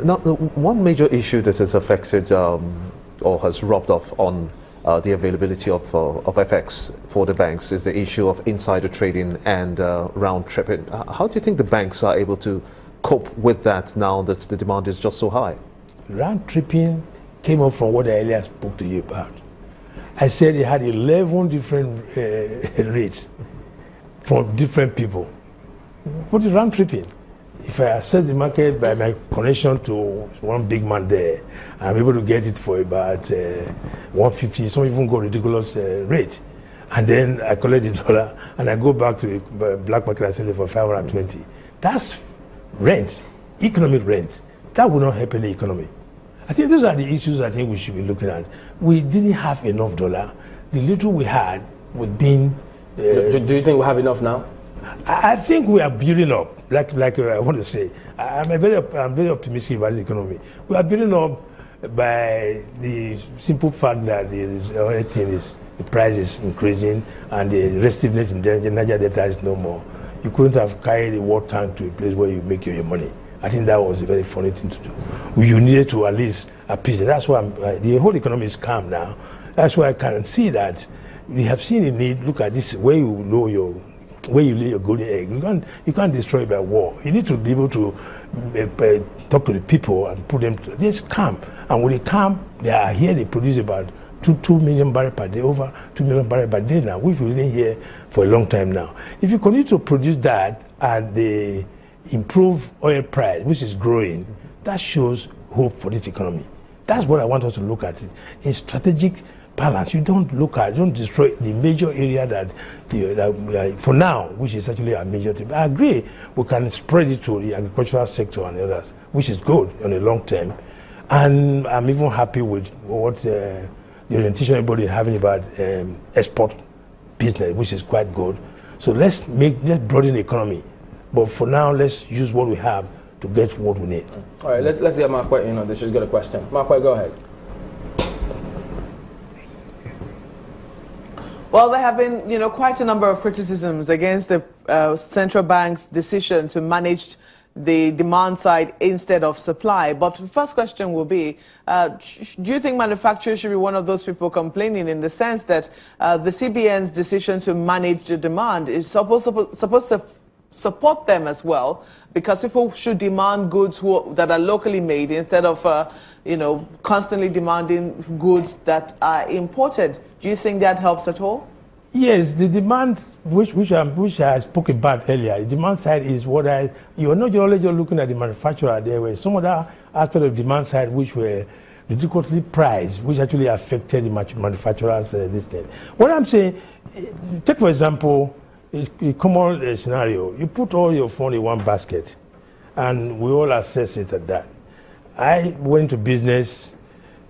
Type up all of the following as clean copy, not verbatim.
Now, one major issue that has affected or has rubbed off on the availability of FX for the banks is the issue of insider trading and round tripping. How do you think the banks are able to cope with that now that the demand is just so high? Round tripping came up from what I earlier spoke to you about. I said it had 11 different rates from different people. What is round tripping? If I access the market by my connection to one big man there, I'm able to get it for about 150, some even go ridiculous rate. And then I collect the dollar and I go back to the black market and sell it for 520. That's rent, economic rent. That will not help any economy. I think those are the issues I think we should be looking at. We didn't have enough dollar. The little we had was being... do you think we have enough now? I think we are building up. Like I want to say, I'm very optimistic about the economy. We are building up by the simple fact that the price is increasing and the restiveness in the Niger Delta is no more. You couldn't have carried a water tank to a place where you make your money. I think that was a very funny thing to do. You needed to at least appease it. That's why the whole economy is calm now. That's why I can see that we have seen a need. Look at this, where you lay your golden egg. You can't destroy it by war. You need to be able to talk to the people and put them to this calm. And when they calm, they are here. They produce about 2 million barrels per day, over 2 million barrels per day now, which we didn't hear for a long time now. If you continue to produce that and the improved oil price, which is growing, that shows hope for this economy. That's what I want us to look at. In strategic balance, you don't destroy the major area that for now, which is actually a major thing. I agree, we can spread it to the agricultural sector and others, which is good on the long term. And I'm even happy with what the orientation everybody is having about export business, which is quite good. So let's broaden the economy. But for now, let's use what we have to get what we need. All right, let's get Marquette, she's got a question. Marquette, go ahead. Well, there have been, quite a number of criticisms against the central bank's decision to manage the demand side instead of supply. But the first question will be, do you think manufacturers should be one of those people complaining in the sense that the CBN's decision to manage the demand is supposed to support them as well, because people should demand goods that are locally made instead of, constantly demanding goods that are imported? Do you think that helps at all? Yes, the demand, which I spoke about earlier, the demand side is you are not only just looking at the manufacturer. There were some other aspects of demand side which were ridiculously priced, which actually affected the manufacturers. This thing. What I'm saying, take for example, a common scenario. You put all your phone in one basket, and we all assess it at that. I went into business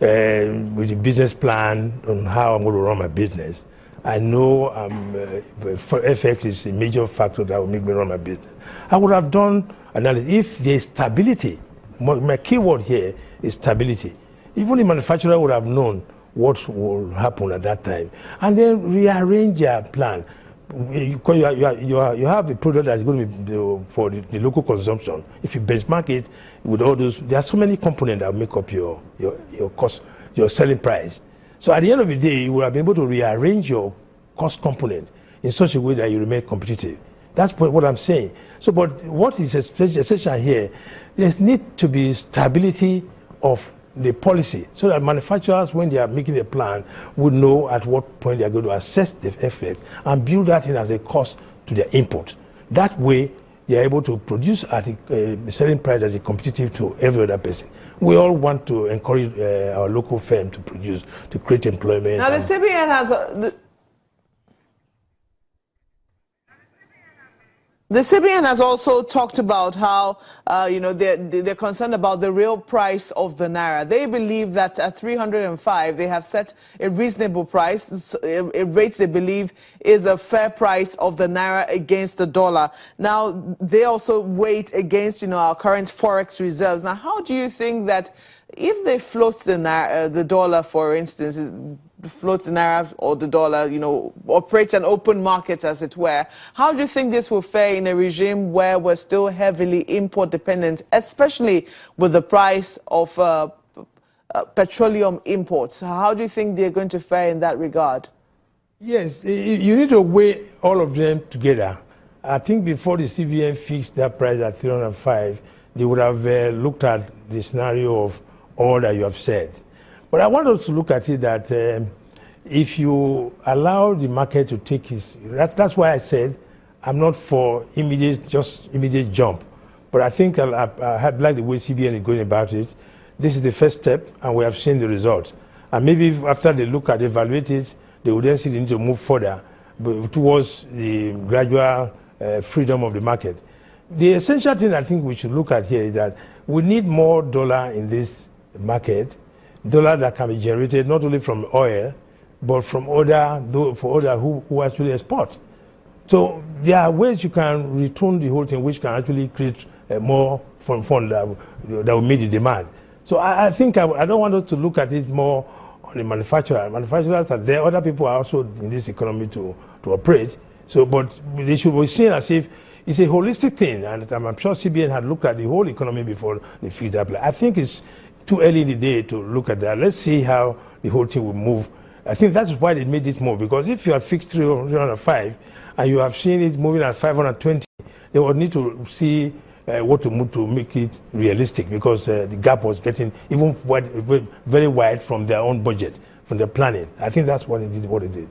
with a business plan on how I'm going to run my business. I know FX is a major factor that will make me run my business. I would have done analysis if there's stability. My key word here is stability. Even the manufacturer would have known what will happen at that time, and then rearrange their plan. You have a product that's going to be for the local consumption. If you benchmark it with all those, there are so many components that make up your cost, your selling price. So at the end of the day, you will have been able to rearrange your cost component in such a way that you remain competitive. That's what I'm saying. So, but what is essential here, there needs to be stability of the policy, so that manufacturers, when they are making a plan, would know at what point they are going to assess the effect and build that in as a cost to their import. That way, they are able to produce at a selling price that is competitive to every other person. We all want to encourage our local firm to produce, to create employment. Now, the CBN has the CBN has also talked about how, they're concerned about the real price of the naira. They believe that at 305, they have set a reasonable price, a rate they believe is a fair price of the naira against the dollar. Now, they also weigh against, our current FOREX reserves. Now, how do you think that if they float the dollar, for instance, float the naira or the dollar, operate an open market, as it were. How do you think this will fare in a regime where we're still heavily import dependent, especially with the price of petroleum imports? How do you think they're going to fare in that regard? Yes, you need to weigh all of them together. I think before the CBN fixed that price at 305, they would have looked at the scenario of all that you have said. But I want us to look at it that if you allow the market to take its, that's why I said I'm not for immediate jump. But I think I like the way CBN is going about it. This is the first step, and we have seen the result. And maybe after they look at, evaluate it, they would then see they need to move further towards the gradual freedom of the market. The essential thing I think we should look at here is that we need more dollar in this market, dollar that can be generated not only from oil, but from other who actually export. So there are ways you can retune the whole thing, which can actually create more fund that will meet the demand. So I think I don't want us to look at it more on the manufacturer. Manufacturers are there, other people are also in this economy to operate. So, but they should be seen as if it's a holistic thing, and I'm sure CBN had looked at the whole economy before they fixed that plan. I think it's too early in the day to look at that. Let's see how the whole thing will move. I think that's why they made it more, because if you have fixed 305 and you have seen it moving at 520, they would need to see what to move to make it realistic, because the gap was getting even very wide from their own budget, from their planning. I think that's what it did.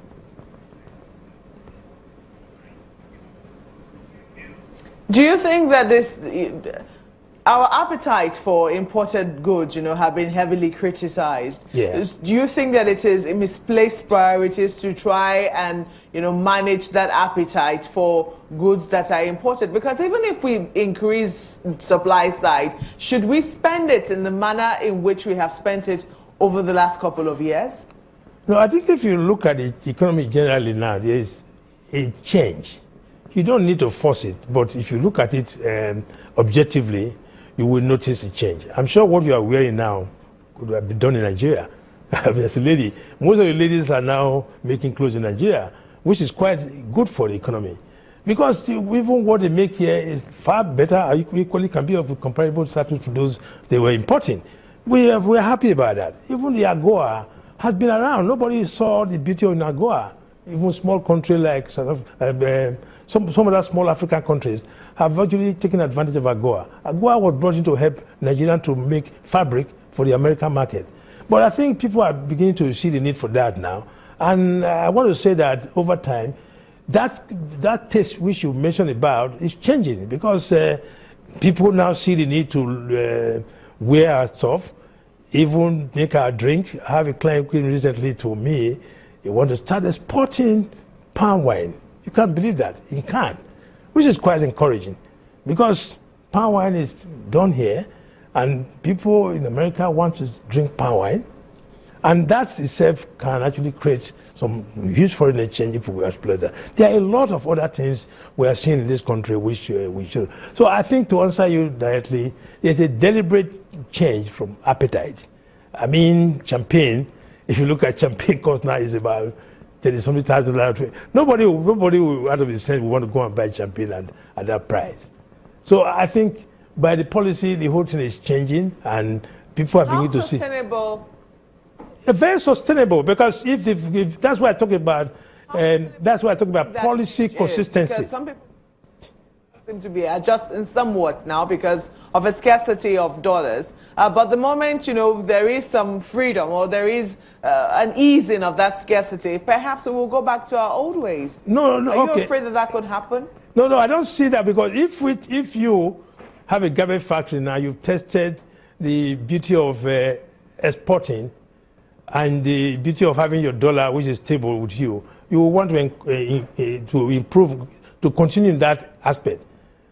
Do you think that our appetite for imported goods, have been heavily criticized? Yes. Do you think that it is a misplaced priorities to try and, manage that appetite for goods that are imported? Because even if we increase supply side, should we spend it in the manner in which we have spent it over the last couple of years? No, I think if you look at the economy generally now, there is a change. You don't need to force it, but if you look at it objectively, you will notice a change. I'm sure what you are wearing now could have been done in Nigeria. As a lady, most of the ladies are now making clothes in Nigeria, which is quite good for the economy. Because even what they make here is far better, equally can be of a comparable status to those they were importing. We're happy about that. Even the AGOA has been around. Nobody saw the beauty of AGOA. Even small country like some other small African countries have actually taken advantage of AGOA. AGOA was brought in to help Nigerians to make fabric for the American market. But I think people are beginning to see the need for that now. And I want to say that over time, that taste which you mentioned about is changing, because people now see the need to wear our stuff, even make our drink. I have a client came recently to me, he wants to start exporting palm wine. You can't believe that. He can't, which is quite encouraging, because palm wine is done here, and people in America want to drink palm wine, and that itself can actually create some huge foreign exchange if we exploit that. There are a lot of other things we are seeing in this country which we should. So I think, to answer you directly, there's a deliberate change from appetite. I mean, champagne, if you look at champagne cost now is about $30,000. Nobody will, out of his sense, will want to go and buy champagne at that price. So I think by the policy, the whole thing is changing, and people are beginning to see. How sustainable? Very sustainable, because if that's why I talk about, that's why I talk about policy consistency. Because some people seem to be adjusting somewhat now because of a scarcity of dollars. But the moment, there is some freedom, or there is an easing of that scarcity, perhaps we will go back to our old ways. No, Are you okay. afraid that could happen? No, I don't see that, because if you have a garment factory now, you've tested the beauty of exporting and the beauty of having your dollar, which is stable with you, you will want to improve, to continue in that aspect.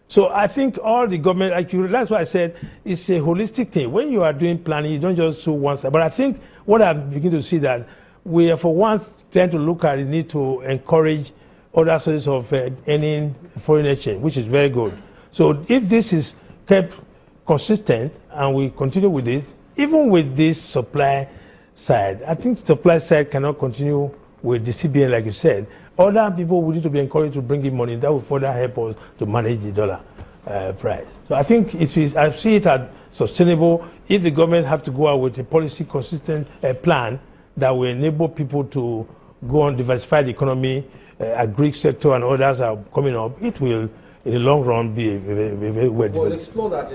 So I think all the government, actually, that's why I said it's a holistic thing. When you are doing planning, you don't just do one side. But I think what I'm beginning to see that we are for once trying to look at the need to encourage other sources of earning foreign exchange, which is very good. So if this is kept consistent and we continue with this, even with this supply side. I think supply side cannot continue with the CBN, like you said. Other people will need to be encouraged to bring in money. That will further help us to manage the dollar price. So I think I see it as sustainable if the government have to go out with a policy consistent plan that will enable people to go on diversify the economy, agri sector and others are coming up. It will, in the long run, be very well developed. We'll explore that